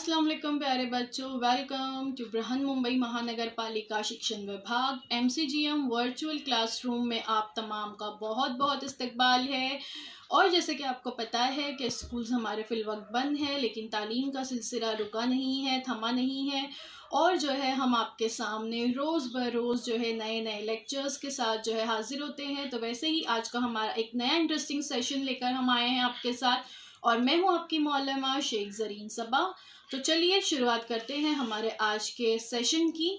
अस्सलाम वालेकुम प्यारे बच्चों, वेलकम टू बृहन मुंबई महानगर पालिका शिक्षण विभाग MCGM वर्चुअल क्लासरूम में आप तमाम का बहुत बहुत इस्तकबाल है। और जैसे कि आपको पता है कि स्कूल्स हमारे फिलवक्त बंद हैं, लेकिन तालीम का सिलसिला रुका नहीं है, थमा नहीं है। और जो है हम आपके सामने रोज़ ब रोज़ जो है नए नए लेक्चर्स के साथ जो है हाजिर होते हैं। तो वैसे ही आज का हमारा एक नया इंटरेस्टिंग सेशन लेकर हम आए हैं आपके साथ, और मैं हूं आपकी मौलमा शेख ज़रीन सबा। तो चलिए शुरुआत करते हैं हमारे आज के सेशन की।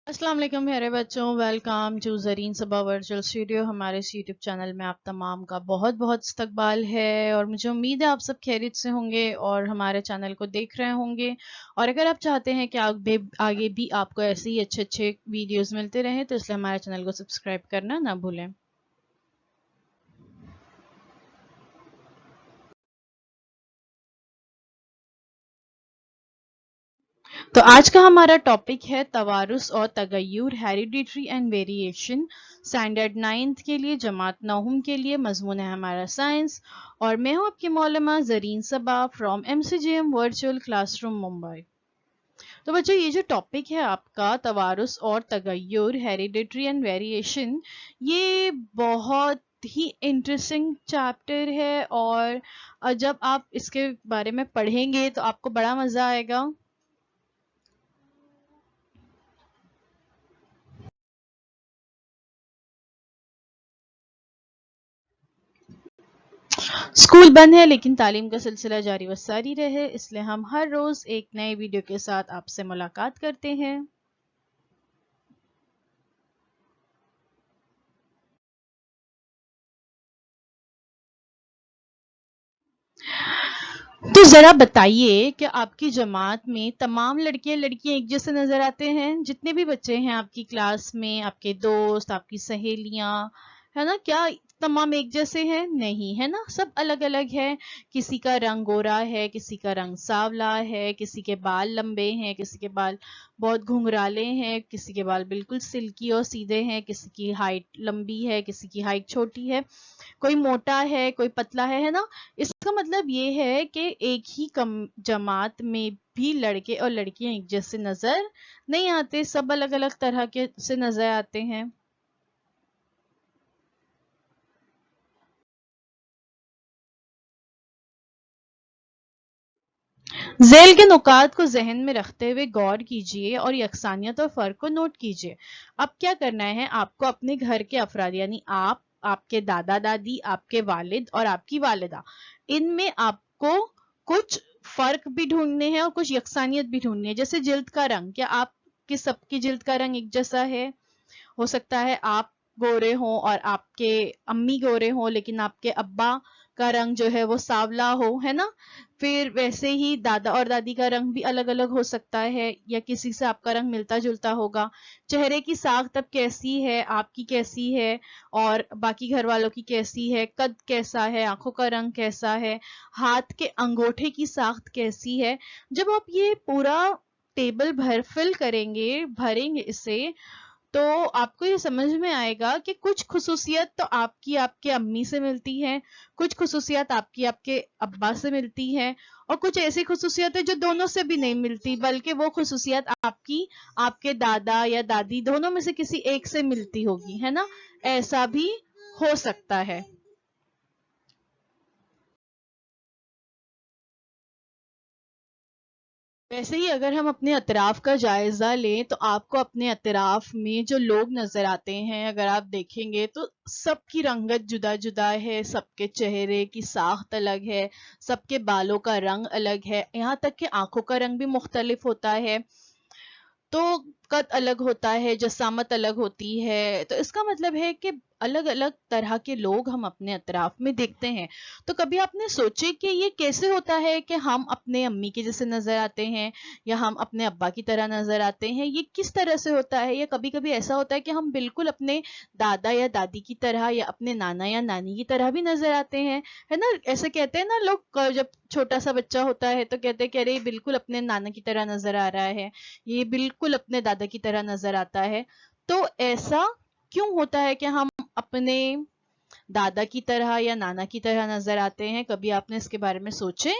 अस्सलाम वालेकुम प्यारे बच्चों, welcome to Zareen Saba virtual studio. हमारे इस यूट्यूब चैनल में आप तमाम का बहुत बहुत इस्तकबाल है और मुझे उम्मीद है आप सब खैरियत से होंगे और हमारे चैनल को देख रहे होंगे। और अगर आप चाहते हैं कि आगे भी आपको ऐसे ही अच्छे अच्छे वीडियोस मिलते रहें तो इसलिए हमारे चैनल को सब्सक्राइब करना ना भूलें। तो आज का हमारा टॉपिक है तवारुस और तगय्युर, heredity and variation. Standard 9th के लिए, जमात नौम के लिए मजमून है हमारा साइंस। और मैं हूं आपकी मौलमा ज़रीन सबा from MCGM virtual classroom Mumbai. तो बच्चों, ये जो टॉपिक है आपका तवारुस और तगय्युर, हेरिडिटरी एंड वेरिएशन, ये बहुत ही इंटरेस्टिंग चैप्टर है। और जब आप इसके बारे में पढ़ेंगे तो आपको बड़ा मजा आएगा। स्कूल बंद है लेकिन तालीम का सिलसिला जारी व सारी रहे, इसलिए हम हर रोज एक नए वीडियो के साथ आपसे मुलाकात करते हैं। तो जरा बताइए कि आपकी जमात में तमाम लड़कियां एक जैसे नजर आते हैं? जितने भी बच्चे हैं आपकी क्लास में, आपके दोस्त, आपकी सहेलियां, है ना, क्या तमाम एक जैसे हैं? नहीं, है ना, सब अलग अलग है। किसी का रंग गोरा है, किसी का रंग सांवला है, किसी के बाल लंबे हैं, किसी के बाल बहुत घुंघराले हैं, किसी के बाल बिल्कुल सिल्की और सीधे हैं, किसी की हाइट लंबी है, किसी की हाइट छोटी है, कोई मोटा है, कोई पतला है ना। इसका मतलब ये है कि एक ही कम जमात में भी लड़के और लड़कियां एक जैसे नजर नहीं आते, सब अलग अलग तरह के से नजर आते हैं। झेल के नुकात को जहन में रखते हुए गौर कीजिए और यकसानियत और फर्क को नोट कीजिए। अब क्या करना है, आपको अपने घर के अफराद यानी आप, आपके दादा दादी, आपके वालिद और आपकी वालिदा, इनमें आपको कुछ फर्क भी ढूंढने हैं और कुछ यकसानियत भी ढूंढनी है। जैसे जिल्द का रंग, क्या आपकी सबकी जिल्द का रंग एक जैसा है? हो सकता है आप गोरे हों और आपके अम्मी गोरे हों, लेकिन आपके अब्बा का रंग जो है वो सांवला हो, है ना। फिर वैसे ही दादा और दादी का रंग भी अलग अलग हो सकता है, या किसी से आपका रंग मिलता जुलता होगा। चेहरे की साख्त अब कैसी है, आपकी कैसी है और बाकी घर वालों की कैसी है, कद कैसा है, आंखों का रंग कैसा है, हाथ के अंगूठे की साख्त कैसी है। जब आप ये पूरा टेबल फिल करेंगे, भरेंगे इसे, तो आपको ये समझ में आएगा कि कुछ खुसूसियत तो आपकी आपके अम्मी से मिलती है, कुछ खुसूसियत आपकी आपके अब्बा से मिलती है, और कुछ ऐसी खुसूसियत है जो दोनों से भी नहीं मिलती, बल्कि वो खुसूसियत आपकी आपके दादा या दादी दोनों में से किसी एक से मिलती होगी, है ना। ऐसा भी हो सकता है। वैसे ही अगर हम अपने अतराफ का जायजा लें तो आपको अपने अतराफ में जो लोग नजर आते हैं, अगर आप देखेंगे तो सबकी रंगत जुदा जुदा है, सबके चेहरे की साख्त अलग है, सबके बालों का रंग अलग है, यहाँ तक कि आंखों का रंग भी मुख्तलिफ होता है। तो कद अलग होता है, जसामत अलग होती है। तो इसका मतलब है कि अलग अलग तरह के लोग हम अपने अतराफ में देखते हैं। तो कभी आपने सोचे कि ये कैसे होता है कि हम अपने अम्मी के जैसे नजर आते हैं या हम अपने अब्बा की तरह नजर आते हैं? ये किस तरह से होता है? या कभी कभी ऐसा होता है कि हम बिल्कुल अपने दादा या दादी की तरह या अपने नाना या नानी की तरह भी नजर आते हैं, है ना। ऐसे कहते हैं ना लोग, जब छोटा सा बच्चा होता है तो कहते हैं कि अरे बिल्कुल अपने नाना की तरह नजर आ रहा है, ये बिल्कुल अपने दादा की तरह नजर आता है। तो ऐसा क्यों होता है कि हम अपने दादा की तरह या नाना की तरह नजर आते हैं? कभी आपने इसके बारे में सोचे?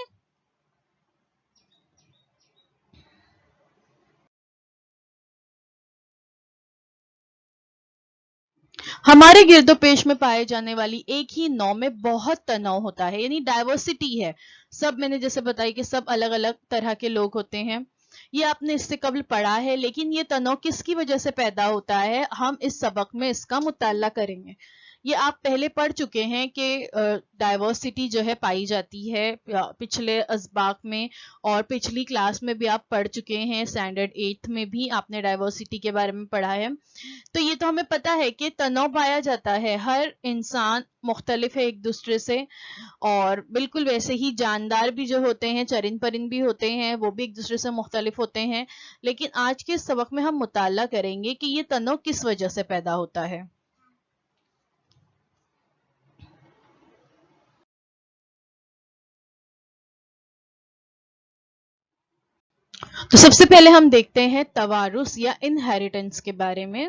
हमारे गिरदोपेश में पाए जाने वाली एक ही नौ में बहुत तनाव होता है, यानी डाइवर्सिटी है। सब मैंने जैसे बताई कि सब अलग अलग तरह के लोग होते हैं, ये आपने इससे कबल पढ़ा है, लेकिन ये तनाव किसकी वजह से पैदा होता है, हम इस सबक में इसका मुताला करेंगे। ये आप पहले पढ़ चुके हैं कि डाइवर्सिटी जो है पाई जाती है पिछले असबाक में, और पिछली क्लास में भी आप पढ़ चुके हैं, स्टैंडर्ड 8 में भी आपने डाइवर्सिटी के बारे में पढ़ा है। तो ये तो हमें पता है कि तनाव पाया जाता है, हर इंसान मुख्तलिफ है एक दूसरे से, और बिल्कुल वैसे ही जानदार भी जो होते हैं, चरिंद परिंद भी होते हैं, वो भी एक दूसरे से मुख्तलिफ होते हैं। लेकिन आज के सबक में हम मुताला करेंगे कि ये तनाव किस वजह से पैदा होता है। तो सबसे पहले हम देखते हैं तवारुस या इनहेरिटेंस के बारे में।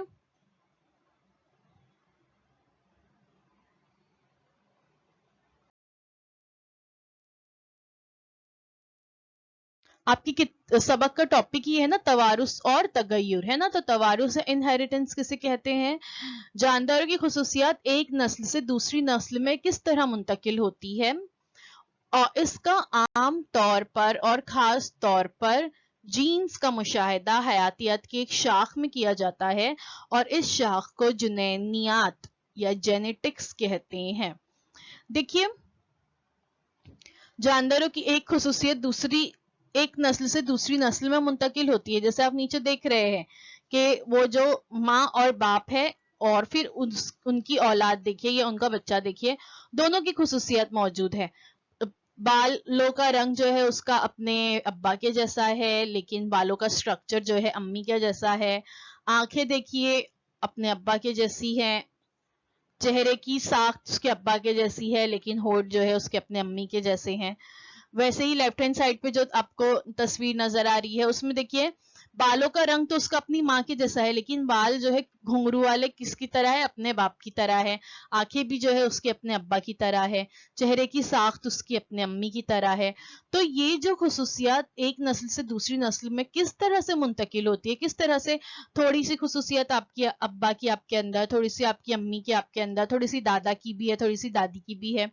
आपकी सबक का टॉपिक ही है ना तवारुस और तगय्युर, है ना। तो तवारुस या इनहेरिटेंस किसे कहते हैं? जानदारों की खुसूसियात एक नस्ल से दूसरी नस्ल में किस तरह मुंतकिल होती है, और इसका आम तौर पर और खास तौर पर जीन्स का मुशाहिदा हयातियात की एक शाख में किया जाता है, और इस शाख को जुनैनियात या जेनेटिक्स कहते हैं। देखिए, जानदारों की एक खुसूसियत दूसरी एक नस्ल से दूसरी नस्ल में मुंतकिल होती है। जैसे आप नीचे देख रहे हैं कि वो जो माँ और बाप है, और फिर उनकी औलाद देखिए या उनका बच्चा देखिए, दोनों की खुसूसियत मौजूद है। बालों का रंग जो है उसका अपने अब्बा के जैसा है, लेकिन बालों का स्ट्रक्चर जो है अम्मी के जैसा है। आंखें देखिए अपने अब्बा के जैसी है, चेहरे की साख्त उसके अब्बा के जैसी है, लेकिन होठ जो है उसके अपने अम्मी के जैसे हैं। वैसे ही लेफ्ट हैंड साइड पे जो आपको तस्वीर नजर आ रही है, उसमें देखिए बालों का रंग तो उसका अपनी माँ के जैसा है, लेकिन बाल जो है घुंघरू वाले किसकी तरह है? अपने बाप की तरह है। आंखें भी जो है उसके अपने अब्बा की तरह है, चेहरे की साख्त उसकी अपने अम्मी की तरह है। तो ये जो खुसूसियात एक नस्ल से दूसरी नस्ल में किस तरह से मुंतकिल होती है, किस तरह से थोड़ी सी खुसूसियत आपकी अब्बा की आपके अंदर, थोड़ी सी आपकी अम्मी की आपके अंदर, थोड़ी सी दादा की भी है, थोड़ी सी दादी की भी है।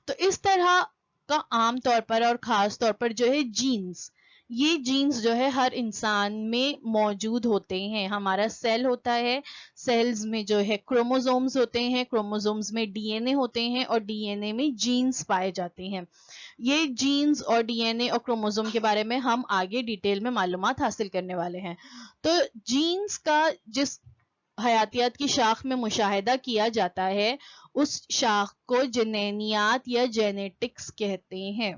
तो इस तरह का आम तौर पर और खास तौर पर जो है जीन्स, ये जीन्स जो है हर इंसान में मौजूद होते हैं। हमारा सेल होता है, सेल्स में जो है क्रोमोसोम्स होते हैं, क्रोमोसोम्स में डीएनए होते हैं, और डीएनए में जीन्स पाए जाते हैं। ये जीन्स और डीएनए और क्रोमोसोम के बारे में हम आगे डिटेल में मालूमात हासिल करने वाले हैं। तो जीन्स का जिस हयातियात की शाख में मुशाहिदा किया जाता है, उस शाख को जेनेनियात या जेनेटिक्स कहते हैं।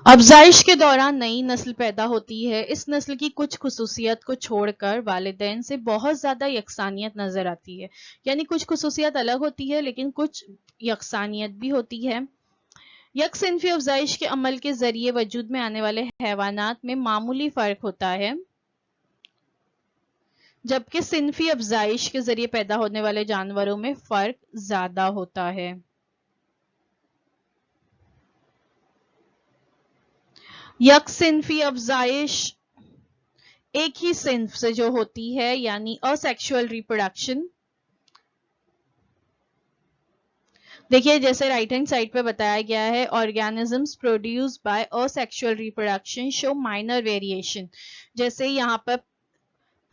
अफजाइश के दौरान नई नस्ल पैदा होती है। इस नस्ल की कुछ खुसूसियत को छोड़कर वालिदैन से बहुत ज्यादा यकसानियत नजर आती है, यानी कुछ खुसूसियत अलग होती है लेकिन कुछ यकसानियत भी होती है। यकसिनफी अफजाइश के अमल के जरिए वजूद में आने वाले हैवानात में मामूली फर्क होता है, जबकि सिनफी अफजाइश के जरिए पैदा होने वाले जानवरों में फर्क ज्यादा होता है। यकसिनफी अफजाइश एक ही सिंफ से जो होती है, यानी असेक्सुअल रिप्रोडक्शन। देखिए जैसे राइट हैंड साइड पे बताया गया है, organisms produce by asexual reproduction show minor variation. जैसे यहाँ पर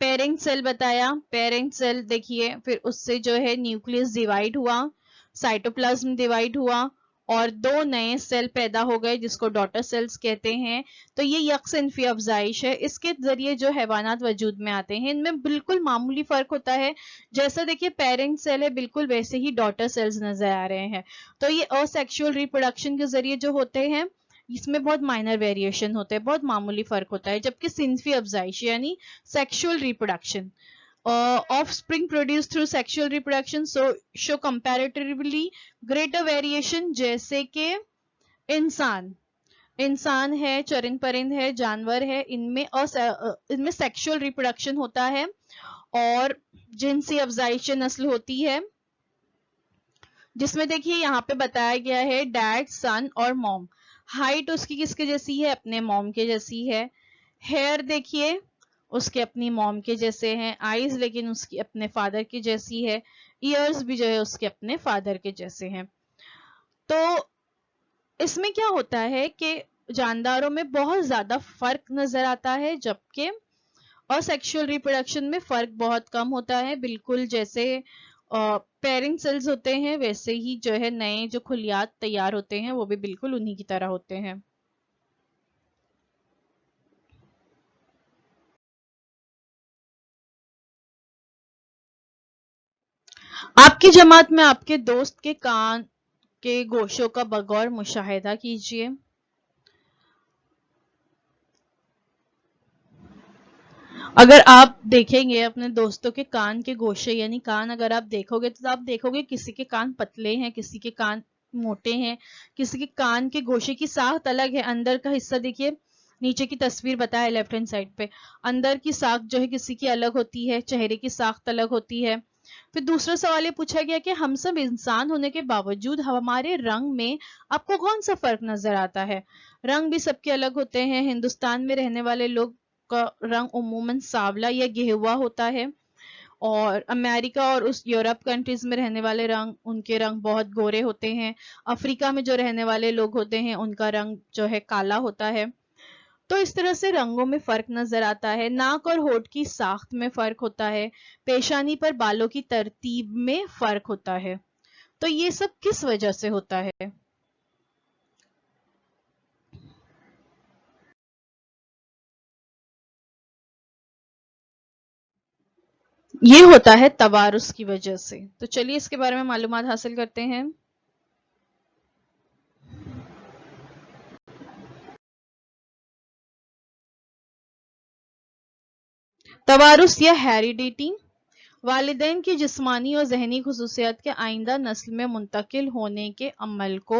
पेरेंट सेल बताया, पेरेंट सेल देखिए, फिर उससे जो है न्यूक्लियस डिवाइड हुआ, साइटोप्लाज्म डिवाइड हुआ, और दो नए सेल पैदा हो गए जिसको डॉटर सेल्स कहते हैं। तो ये यकसिनफी अफजाइश है। इसके जरिए जो हैवानात वजूद में आते हैं, इनमें बिल्कुल मामूली फर्क होता है। जैसा देखिए पेरेंट सेल है, बिल्कुल वैसे ही डॉटर सेल्स नजर आ रहे हैं। तो ये असेक्सुअल रिप्रोडक्शन के जरिए जो होते हैं, इसमें बहुत माइनर वेरिएशन होते हैं, बहुत मामूली फर्क होता है। जबकि सिंफी अफजाइश यानी sexual reproduction, offspring produced through sexual reproduction show comparatively greater variation। जैसे कि इंसान इंसान है, चरिंद परिंद है, जानवर है, इनमें सेक्सुअल रिप्रोडक्शन होता है और जिनसी अफजाइश नस्ल होती है, जिसमें देखिए यहाँ पे बताया गया है डैड, सन और मॉम। हाइट उसकी किसके जैसी है? अपने मॉम के जैसी है। हेयर देखिए उसके अपनी मॉम के जैसे हैं। आईज लेकिन उसकी अपने फादर की जैसी है। ईयर्स भी जो है उसके अपने फादर के जैसे हैं। तो इसमें क्या होता है कि जानदारों में बहुत ज्यादा फर्क नजर आता है, जबकि और सेक्सुअल रिप्रोडक्शन में फर्क बहुत कम होता है। बिल्कुल जैसे पेरेंट सेल्स होते हैं वैसे ही जो है नए जो खुलियात तैयार होते हैं वो भी बिल्कुल उन्हीं की तरह होते हैं। आपकी जमात में आपके दोस्त के कान के गोशों का बगौर मुशाहिदा कीजिए। अगर आप देखेंगे अपने दोस्तों के कान के गोशे यानी कान अगर आप देखोगे तो आप देखोगे किसी के कान पतले हैं, किसी के कान मोटे हैं, किसी के कान के गोशे की साख्त अलग है। अंदर का हिस्सा देखिए, नीचे की तस्वीर बताया लेफ्ट हैंड साइड पे, अंदर की साख्त जो है किसी की अलग होती है, चेहरे की साख्त अलग होती है। फिर दूसरा सवाल ये पूछा गया कि हम सब इंसान होने के बावजूद हमारे रंग में आपको कौन सा फर्क नजर आता है? रंग भी सबके अलग होते हैं। हिंदुस्तान में रहने वाले लोग का रंग उम्मूमन सांवला या गेहुआ होता है, और अमेरिका और उस यूरोप कंट्रीज में रहने वाले उनके रंग बहुत गोरे होते हैं। अफ्रीका में जो रहने वाले लोग होते हैं उनका रंग जो है काला होता है। तो इस तरह से रंगों में फर्क नजर आता है। नाक और होठ की साख्त में फर्क होता है। पेशानी पर बालों की तरतीब में फर्क होता है। तो ये सब किस वजह से होता है? ये होता है तवारुस की वजह से। तो चलिए इसके बारे में मालूमात हासिल करते हैं। तवारुस या हेरिडिटी वालिदैन की जिस्मानी और जहनी खुसूसियात के आइंदा नस्ल में मुंतकिल होने के अमल को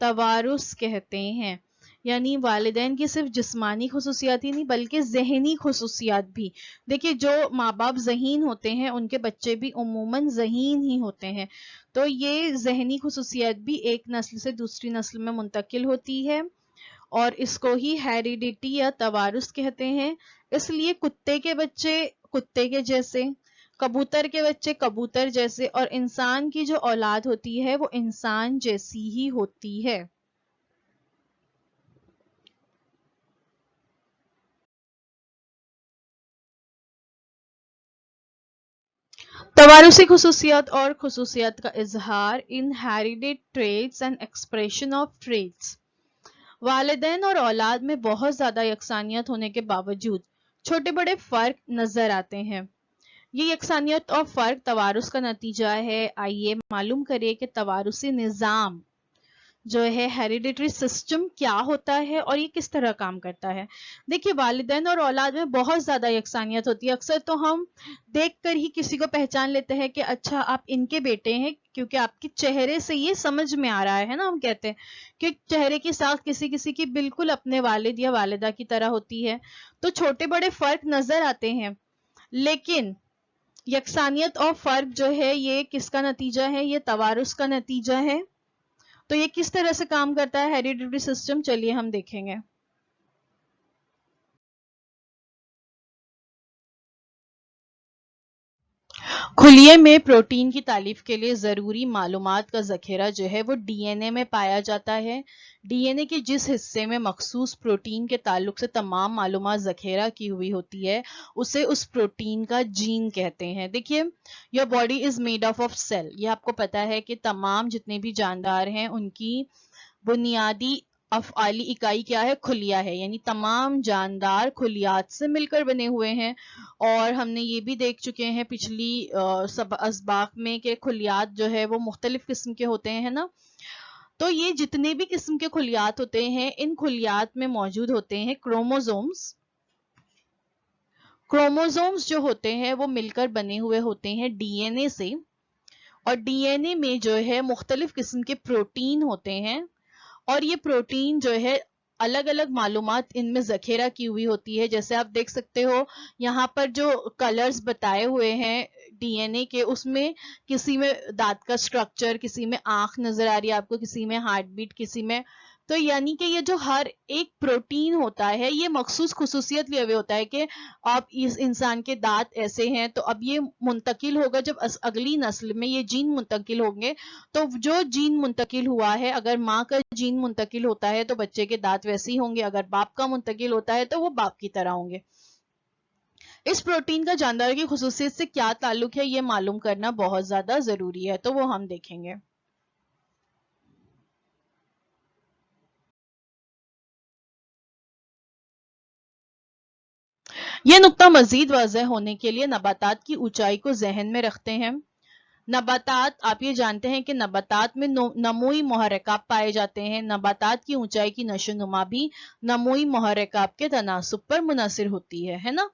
तवारुस कहते हैं। यानी वालिदैन की सिर्फ जिस्मानी खुसूसियात ही नहीं बल्कि जहनी खुसूसियात भी। देखिए जो माँ बाप जहीन होते हैं उनके बच्चे भी उम्मूमन जहीन ही होते हैं। तो ये जहनी खुसूसियात भी एक नस्ल से दूसरी नस्ल में मुंतकिल होती है और इसको ही हेरिडिटी या तवारुस कहते हैं। इसलिए कुत्ते के बच्चे कुत्ते के जैसे, कबूतर के बच्चे कबूतर जैसे और इंसान की जो औलाद होती है वो इंसान जैसी ही होती है। तवारुसी खुसूसियात और खुसूसियात का इजहार inherited traits and expression of traits. वालिदैन और औलाद में बहुत ज्यादा यकसानियत होने के बावजूद छोटे बड़े फर्क नजर आते हैं। ये यकसानियत और फर्क तवारुस का नतीजा है। आइए मालूम करिए कि तवारुसी निज़ाम जो है हेरिडिटरी सिस्टम क्या होता है और ये किस तरह काम करता है। देखिए वालिदैन और औलाद में बहुत ज्यादा यकसानियत होती है। अक्सर तो हम देखकर ही किसी को पहचान लेते हैं कि अच्छा आप इनके बेटे हैं, क्योंकि आपके चेहरे से ये समझ में आ रहा है ना। हम कहते हैं कि चेहरे की साख किसी किसी की बिल्कुल अपने वालिद या वालिदा की तरह होती है। तो छोटे बड़े फर्क नजर आते हैं, लेकिन यकसानियत और फर्क जो है ये किसका नतीजा है? ये तवारुस का नतीजा है। तो ये किस तरह से काम करता है हेरिडिटरी सिस्टम, चलिए हम देखेंगे। खुलिये में प्रोटीन की तालीफ के लिए जरूरी मालूमात का जखीरा जो है वो डीएनए में पाया जाता है। डीएनए के जिस हिस्से में मखसूस प्रोटीन के ताल्लुक से तमाम मालूमात जखीरा की हुई होती है उसे उस प्रोटीन का जीन कहते हैं। देखिए your body is made of cell. ये आपको पता है कि तमाम जितने भी जानदार हैं उनकी बुनियादी अफ़आली इकाई क्या है? खुलिया है। यानी तमाम जानदार खुलियात से मिलकर बने हुए हैं। और हमने ये भी देख चुके हैं पिछली सब असबाक में कि खुलियात जो है वो मुख्तलिफ किस्म के होते हैं ना। तो ये जितने भी किस्म के खुलियात होते हैं इन खुलियात में मौजूद होते हैं क्रोमोसोम्स। क्रोमोसोम्स जो होते हैं वो मिलकर बने हुए होते हैं डीएनए से, और डीएनए में जो है मुख्तलिफ किस्म के प्रोटीन होते हैं। और ये प्रोटीन जो है الگ الگ معلومات ان میں ذخیرہ کی ہوئی ہوتی ہے. جیسے آپ دیکھ سکتے ہو یہاں پر جو کلرز بتائے ہوئے ہیں ڈی این اے کے, اس میں کسی میں دانت کا سٹرکچر, کسی میں آنکھ نظر آ رہی ہے آپ کو, کسی میں ہارٹ بیٹ, کسی میں, تو یعنی کہ یہ جو ہر ایک پروٹین ہوتا ہے یہ مخصوص خصوصیت لیے ہوئے ہوتا ہے کہ اب اس انسان کے دانت ایسے ہیں تو اب یہ منتقل ہوگا, جب اگلی نسل میں یہ جین منتقل ہوں گے تو جو جین منتقل ہوا ہے, اگر ماں کا جین منتقل ہوتا ہے تو بچے کے دانت ویسے ہی ہوں گے, اگر باپ کا منتقل ہوتا ہے تو وہ باپ کی طرح ہوں گے. اس پروٹین کا جانداروں کی خصوصیت سے کیا تعلق ہے یہ معلوم کرنا بہت زیادہ ضروری ہے, تو وہ ہم دیکھیں گے. یہ نقطہ مزید واضح ہونے کے لیے نباتات کی اونچائی کو ذہن میں رکھتے ہیں. نباتات, آپ یہ جانتے ہیں کہ نباتات میں نموئی محرکات پائے جاتے ہیں. نباتات کی اونچائی کی نشو و نما بھی نموئی محرکات کے تناسب پر منحصر ہوتی ہے نا.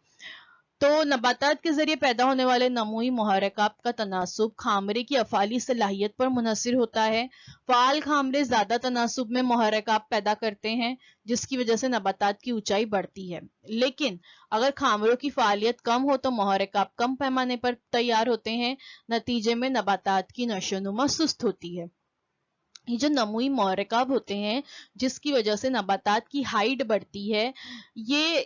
تو نباتات کے ذریعے پیدا ہونے والے نموئی محرکات کا تناسب خامرے کی افعالی صلاحیت پر منحصر ہوتا ہے. فعال خامرے زیادہ تناسب میں محرکات پیدا کرتے ہیں جس کی وجہ سے نباتات کی اونچائی بڑھتی ہے. لیکن اگر خامروں کی فعالیت کم ہو تو محرکات کم پیمانے پر تیار ہوتے ہیں, نتیجے میں نباتات کی نشو و نما سست ہوتی ہے. یہ جو نموئی محرکات ہوتے ہیں جس کی وجہ سے نباتات کی ہائٹ بڑھتی ہے, یہ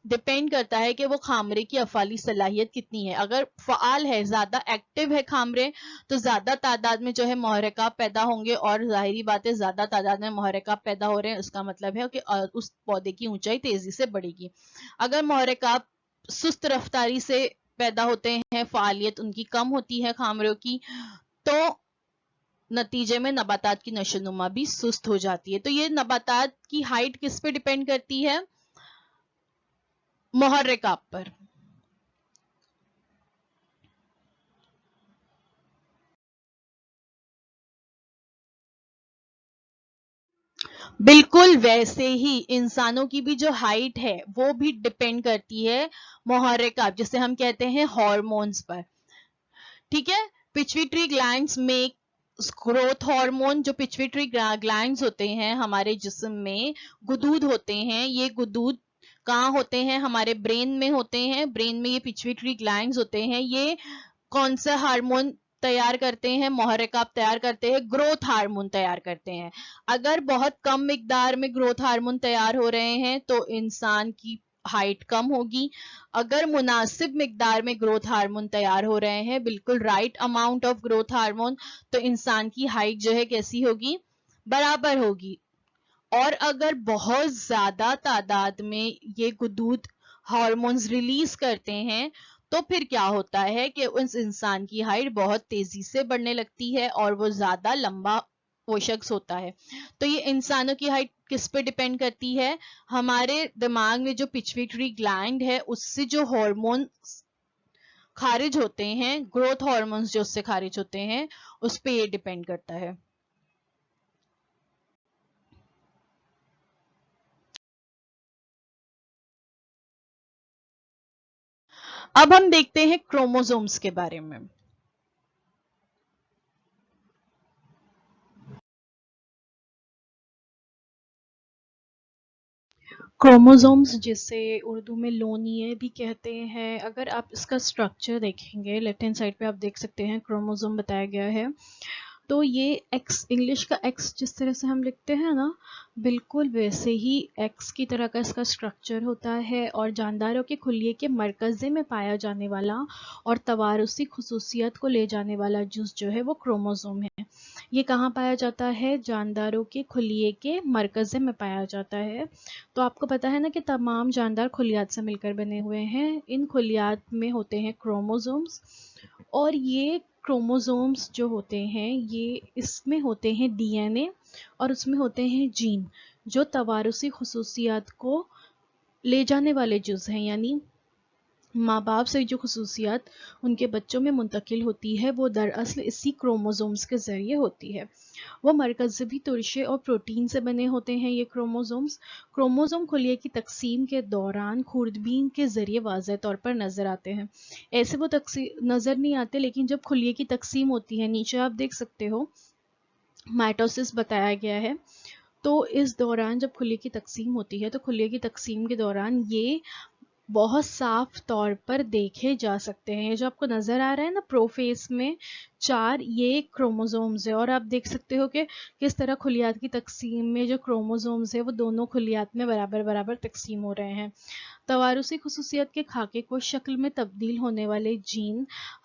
ڈپینڈ کرتا ہے کہ وہ خامرے کی افعالی صلاحیت کتنی ہے. اگر فعال ہے, زیادہ ایکٹیو ہے خامرے, تو زیادہ تعداد میں جو ہے محرکات پیدا ہوں گے, اور ظاہری بات ہے زیادہ تعداد میں محرکات پیدا ہو رہے ہیں اس کا مطلب ہے کہ اس پودے کی اونچائی تیزی سے بڑھے گی. اگر محرکات سست رفتاری سے پیدا ہوتے ہیں, فعالیت ان کی کم ہوتی ہے خامروں کی, تو نتیجے میں نباتات کی نشو و نما بھی سست ہو جاتی ہے. تو یہ نباتات کی ہائٹ کس پہ ڈپینڈ کرتی ہے؟ محرکات پر. بالکل ویسے ہی انسانوں کی بھی جو ہائٹ ہے وہ بھی ڈپینڈ کرتی ہے محرکات, جسے ہم کہتے ہیں ہارمونز پر. ٹھیک ہے, پچویٹری گلینڈز میں گروتھ ہارمون, جو پچویٹری گلینڈز ہوتے ہیں ہمارے جسم میں, گدود ہوتے ہیں. یہ گدود کہاں ہوتے ہیں؟ ہمارے برین میں ہوتے ہیں. برین میں یہ پچویٹری گلینڈز ہوتے ہیں. یہ کون سا ہارمون تیار کرتے ہیں؟ محرکات تیار کرتے ہیں, گروتھ ہارمون تیار کرتے ہیں. اگر بہت کم مقدار میں گروتھ ہارمون تیار ہو رہے ہیں تو انسان کی ہائٹ کم ہوگی. اگر مناسب مقدار میں گروتھ ہارمون تیار ہو رہے ہیں, بالکل right amount of growth hormone, تو انسان کی ہائٹ جو ہے کیسی ہوگی؟ برابر ہوگی. اور اگر بہت زیادہ تعداد میں یہ گدود ہارمونز ریلیز کرتے ہیں تو پھر کیا ہوتا ہے کہ اس انسان کی ہائٹ بہت تیزی سے بڑھنے لگتی ہے اور وہ زیادہ لمبا وہ شخص ہوتا ہے. تو یہ انسانوں کی ہائٹ کس پہ ڈپینڈ کرتی ہے؟ ہمارے دماغ میں جو پچویٹری گلینڈ ہے اس سے جو ہارمون خارج ہوتے ہیں, گروتھ ہارمونز جو اس سے خارج ہوتے ہیں, اس پہ یہ ڈپینڈ کرتا ہے. اب ہم دیکھتے ہیں کروموزومز کے بارے میں. کروموزومز جسے اردو میں لونیے بھی کہتے ہیں, اگر آپ اس کا سٹرکچر دیکھیں گے لیفٹ ہینڈ سائڈ پہ آپ دیکھ سکتے ہیں کروموزوم بتایا گیا ہے. تو یہ ایکس, انگلش کا ایکس جس طرح سے ہم لکھتے ہیں نا, بالکل ویسے ہی ایکس کی طرح کا اس کا سٹرکچر ہوتا ہے. اور جانداروں کے خلیے کے مرکزے میں پایا جانے والا اور توارثی خصوصیت کو لے جانے والا جز جو ہے وہ کروموزوم ہے. یہ کہاں پایا جاتا ہے؟ جانداروں کے خلیے کے مرکزے میں پایا جاتا ہے. تو آپ کو پتا ہے نا کہ تمام جاندار خلیات سے مل کر بنے ہوئے ہیں. ان خلیات میں ہوتے ہیں کروموزومز, اور یہ کروموزومز جو ہوتے ہیں یہ اس میں ہوتے ہیں ڈی این اے, اور اس میں ہوتے ہیں جین, جو توارثی خصوصیات کو لے جانے والے جز ہیں. یعنی ماں باپ سے جو خصوصیات ان کے بچوں میں منتقل ہوتی ہے وہ دراصل اسی کروموزومز کے ذریعے ہوتی ہے. وہ مرکزی ترشے اور پروٹین سے بنے ہوتے ہیں. یہ کروموزومز کروموزوم خلیے کی تقسیم کے دوران خوردبین کے ذریعے واضح طور پر نظر آتے ہیں. ایسے وہ نظر نہیں آتے, لیکن جب خلیے کی تقسیم ہوتی ہے, نیچے آپ دیکھ سکتے ہو مائٹوسس بتایا گیا ہے, تو اس دوران جب خلیے کی تقسیم ہوتی ہے تو خلیے کی تقسیم کے دوران یہ بہت صاف طور پر دیکھے جا سکتے ہیں. یہ جو آپ کو نظر آ رہا ہے نا پروفیس میں 4 یہ کروموزومز ہے, اور آپ دیکھ سکتے ہو کہ کس طرح خلیات کی تقسیم میں جو کروموزومز ہے وہ دونوں خلیات میں برابر برابر تقسیم ہو رہے ہیں. توارثی خصوصیت کے خاکے کو شکل میں تبدیل ہونے والے جین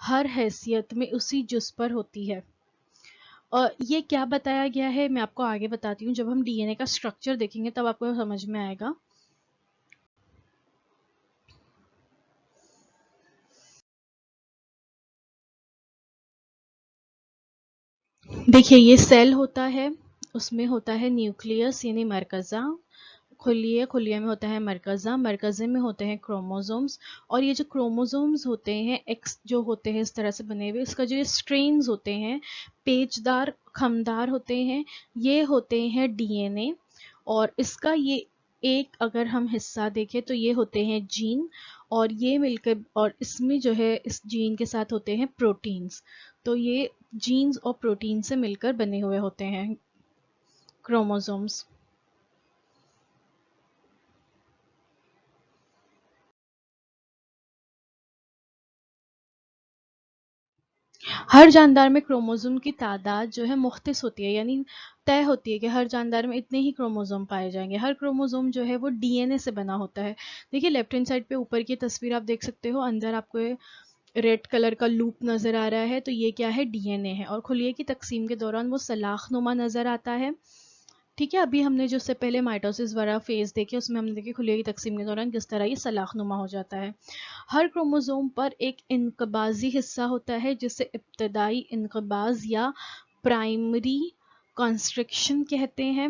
ہر حیثیت میں اسی جز پر ہوتی ہے. یہ کیا بتایا گیا ہے میں آپ کو آگے بتاتی ہوں. جب ہم ڈی این اے کا اسٹرکچر دیکھیں گے تب آپ کو سمجھ میں آئے گا. دیکھیے یہ سیل ہوتا ہے, اس میں ہوتا ہے نیوکلیس یعنی مرکزہ, خلیے میں ہوتا ہے مرکزہ, مرکزے میں ہوتے ہیں کروموزومز, اور یہ جو کروموزومز ہوتے ہیں ایکس جو ہوتے ہیں اس طرح سے بنے ہوئے, اس کا جو یہ اسٹرینز ہوتے ہیں پیچدار خمدار ہوتے ہیں, یہ ہوتے ہیں ڈی این اے, اور اس کا یہ ایک اگر ہم حصہ دیکھیں تو یہ ہوتے ہیں جین, اور یہ مل کر اور اس میں جو ہے اس جین کے ساتھ ہوتے ہیں پروٹینز. تو یہ جینز اور پروٹین سے مل کر بنے ہوئے ہوتے ہیں کروموزومز. ہر جاندار میں کروموزوم کی تعداد جو ہے مختص ہوتی ہے, یعنی طے ہوتی ہے کہ ہر جاندار میں اتنے ہی کروموزوم پائے جائیں گے. ہر کروموزوم جو ہے وہ ڈی این اے سے بنا ہوتا ہے. دیکھیے لیفٹ ہینڈ سائڈ پہ اوپر کی تصویر آپ دیکھ سکتے ہو, اندر آپ کو ریڈ کلر کا لوپ نظر آ رہا ہے, تو یہ کیا ہے ڈی این اے ہے, اور خلیے کی تقسیم کے دوران وہ سلاخ نما نظر آتا ہے. ٹھیک ہے, ابھی ہم نے جو سے پہلے مائٹوسس والا فیز دیکھے اس میں ہم نے دیکھے خلیے کی تقسیم کے دوران کس طرح یہ سلاخ نما ہو جاتا ہے. ہر کروموزوم پر ایک انقباضی حصہ ہوتا ہے جسے ابتدائی انقباض یا پرائمری کنسٹرکشن کہتے ہیں,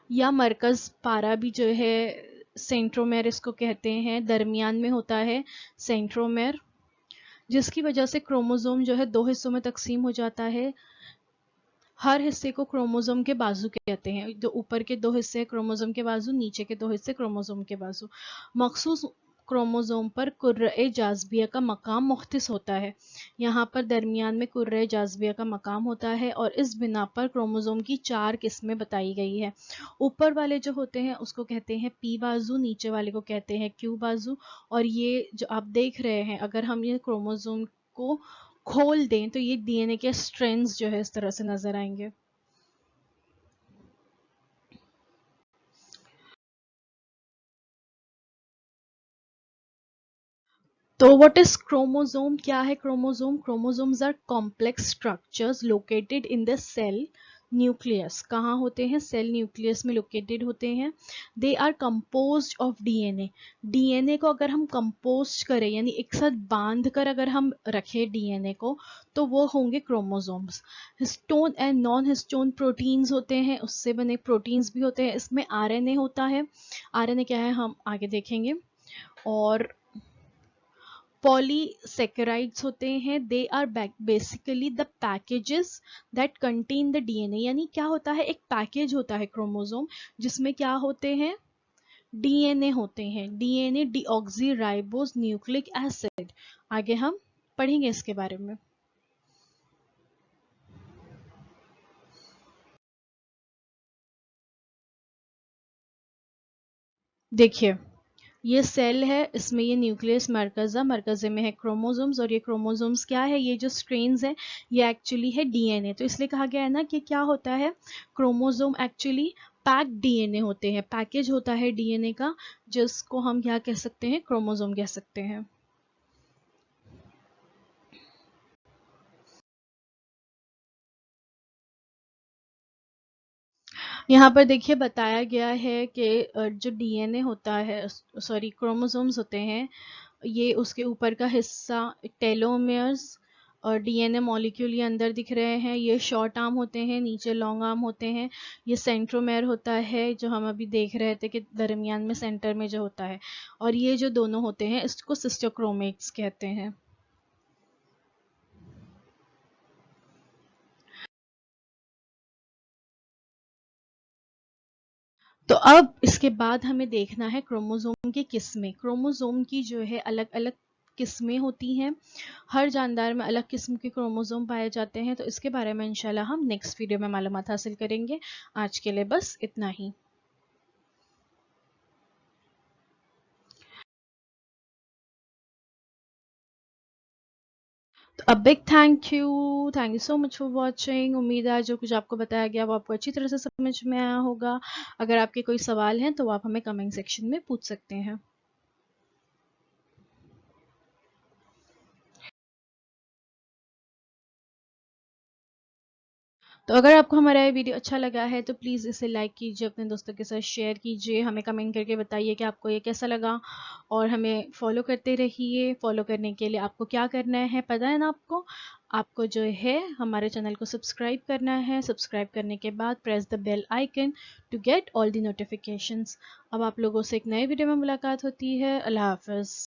یا مرکز پارا بھی جو ہے سینٹرومیر اس کو کہتے ہیں, درمیان میں ہوتا ہے سینٹرومیر, جس کی وجہ سے کروموزوم جو ہے 2 حصوں میں تقسیم ہو جاتا ہے. ہر حصے کو کروموزوم کے بازو کہتے ہیں, جو اوپر کے 2 حصے کروموزوم کے بازو, نیچے کے 2 حصے کروموزوم کے بازو. مخصوص کروموزوم پر کرۂ جاذبیہ کا مقام مختص ہوتا ہے. یہاں پر درمیان میں کرۂ جاذبیہ کا مقام ہوتا ہے, اور اس بنا پر کروموزوم کی 4 قسمیں بتائی گئی ہے. اوپر والے جو ہوتے ہیں اس کو کہتے ہیں پی بازو, نیچے والے کو کہتے ہیں کیو بازو, اور یہ جو آپ دیکھ رہے ہیں اگر ہم یہ کروموزوم کو کھول دیں تو یہ ڈی این اے کے اسٹرینڈز جو ہے اس طرح سے نظر آئیں گے. تو what is chromosome, کیا ہے chromosome? Chromosomes are complex structures located in the cell nucleus. کہاں ہوتے ہیں؟ سیل نیوکلیس میں لوکیٹڈ ہوتے ہیں. They are composed of DNA. D N A کو اگر ہم کمپوز کریں یعنی ایک ساتھ باندھ کر اگر ہم رکھیں ڈی این اے کو تو وہ ہوں گے chromosomes. Histone and non histone proteins ہوتے ہیں, اس سے بنے پروٹینز بھی ہوتے ہیں. اس میں آر این اے ہوتا ہے. آر این اے کیا ہے ہم آگے دیکھیں گے. اور polysaccharides ہوتے ہیں. they are basically the packages that contain the DNA. یعنی کیا ہوتا ہے, ایک پیکیج ہوتا ہے کروموزوم جس میں کیا ہوتے ہیں, ڈی این اے ہوتے ہیں. ڈی این اے ڈی آکسی رائبوز نیوکلک ایسڈ. آگے ہم پڑھیں گے اس کے بارے میں. دیکھیے یہ سیل ہے, اس میں یہ نیوکلیس مرکزہ, مرکزے میں ہے کروموزومز, اور یہ کروموزومز کیا ہے, یہ جو سٹرینز ہیں یہ ایکچولی ہے ڈی این اے. تو اس لیے کہا گیا ہے نا کہ کیا ہوتا ہے, chromosome actually pack D N A ہوتے ہیں, پیکیج ہوتا ہے ڈی این اے کا جس کو ہم کیا کہہ سکتے ہیں, کروموزوم کہہ سکتے ہیں. یہاں پر دیکھیے بتایا گیا ہے کہ جو ڈی این اے ہوتا ہے, سوری کروموزومز ہوتے ہیں, یہ اس کے اوپر کا حصہ ٹیلومیئرز اور ڈی این اے مولیکیول یہ اندر دکھ رہے ہیں, یہ شارٹ آرم ہوتے ہیں, نیچے لانگ آرم ہوتے ہیں. یہ سینٹرومیر ہوتا ہے جو ہم ابھی دیکھ رہے تھے کہ درمیان میں سینٹر میں جو ہوتا ہے, اور یہ جو دونوں ہوتے ہیں اس کو سسٹوکرومیٹس کہتے ہیں. تو اب اس کے بعد ہمیں دیکھنا ہے کروموزوم کی قسمیں. کروموزوم کی جو ہے الگ الگ قسمیں ہوتی ہیں، ہر جاندار میں الگ قسم کے کروموزوم پائے جاتے ہیں، تو اس کے بارے میں انشاءاللہ ہم نیکسٹ ویڈیو میں معلومات حاصل کریں گے. آج کے لیے بس اتنا ہی. A big thank you so much for watching. امید ہے جو کچھ آپ کو بتایا گیا وہ آپ کو اچھی طرح سے سمجھ میں آیا ہوگا. اگر آپ کے کوئی سوال ہیں تو آپ ہمیں کمنٹ سیکشن میں پوچھ سکتے ہیں. تو اگر آپ کو ہمارا یہ ویڈیو اچھا لگا ہے تو پلیز اسے لائک کیجیے، اپنے دوستوں کے ساتھ شیئر کیجیے، ہمیں کمنٹ کر کے بتائیے کہ آپ کو یہ کیسا لگا، اور ہمیں فالو کرتے رہیے. فالو کرنے کے لیے آپ کو کیا کرنا ہے پتہ ہے نا آپ کو جو ہے ہمارے چینل کو سبسکرائب کرنا ہے. سبسکرائب کرنے کے بعد press the bell icon to get all the notifications. اب آپ لوگوں سے ایک نئے ویڈیو میں ملاقات ہوتی ہے. اللہ حافظ.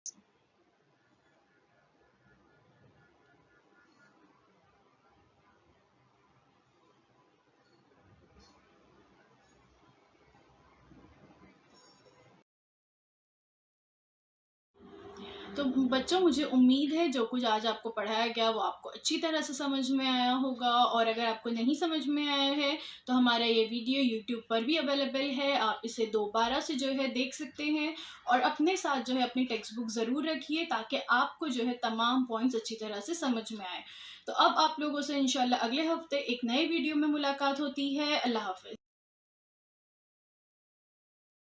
تو بچوں مجھے امید ہے جو کچھ آج آپ کو پڑھایا گیا وہ آپ کو اچھی طرح سے سمجھ میں آیا ہوگا، اور اگر آپ کو نہیں سمجھ میں آیا ہے تو ہمارا یہ ویڈیو یوٹیوب پر بھی اویلیبل ہے، آپ اسے دوبارہ سے جو ہے دیکھ سکتے ہیں. اور اپنے ساتھ جو ہے اپنی ٹیکسٹ بک ضرور رکھیے تاکہ آپ کو جو ہے تمام پوائنٹس اچھی طرح سے سمجھ میں آئے. تو اب آپ لوگوں سے انشاءاللہ اگلے ہفتے ایک نئے ویڈیو میں ملاقات ہوتی ہے. اللہ حافظ.